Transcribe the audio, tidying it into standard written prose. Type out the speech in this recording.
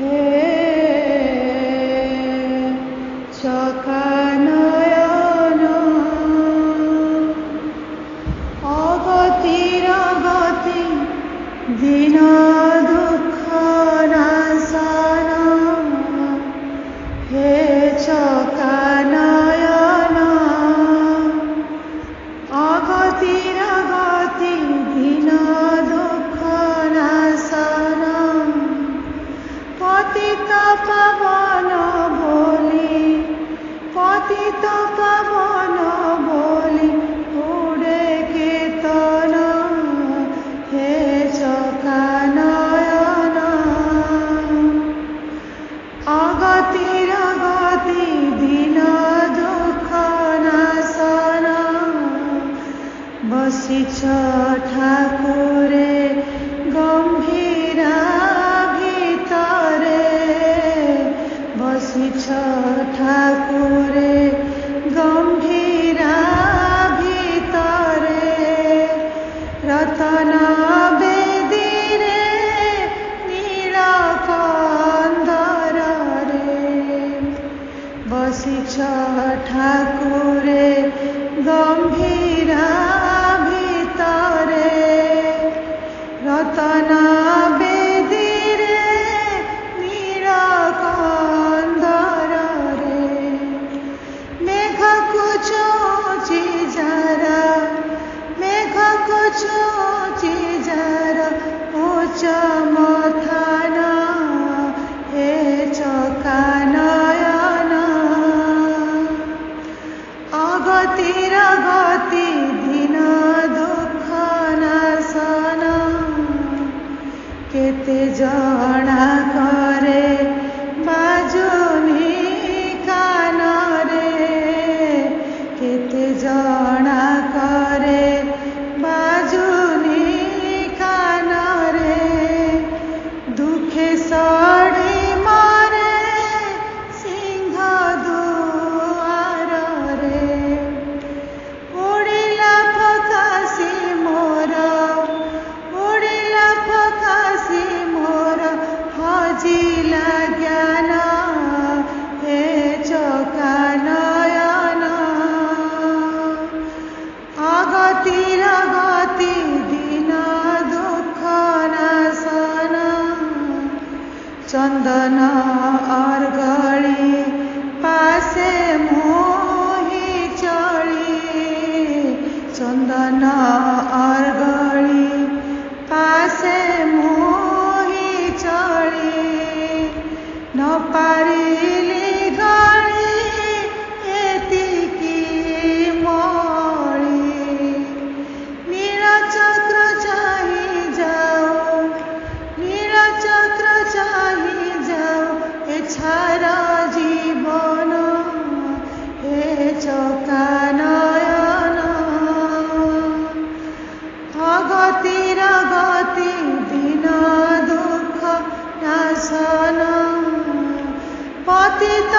হে চকানয়ন অগতির গতি দিন দুঃখ নাশন হে চকানয়ন অগতির গতি দিন দুঃখ নাশন পতিত পাবন বলি পতিত পাবন বলি উড়ে কেতন হে চকানয়ন অগতির গতি দিন দুঃখ নাশন বসিছ ঠাকুরে গম্ভীরা ভিতরে বসিছ ঠাকুরে গম্ভীরা ভিতরে রতন বেদিরে নীলকন্দরে বসিছ ঠাকুরে গম্ভীরা ভিতরে রতন বেদিরে নীলকন্দরে মেঘ কুচি যারা মেঘ কুচি যারা উচ্চ মথান হে চকানয়ন অগতির গতি দিন দুঃখ নাশন কেতে জଣା করে বাজুনি কানরে কেতে জଣା করে বাজুনি কানরে দুঃখে সড়ি মারে সিংহ দুয়ারে উড়িলা ফকাশি মোর উড়িলা ফকাশি মোর হজিলা জ্ঞান হে চকানয়ন অগতির গতি দিন দুঃখ নাশন চন্দন অর্গଳି পাশে মোহি চলি চন্দন অর্গଳି পাশে মোহি চলি ন পারিলি গଳି এতিকি মଳି নীলচক্র চাহি যাও নীলচক্র চাহি যাও এছাড়া জীবন হে চকানয়ন অগতির গতি দিন দুঃখ নাশন পতিত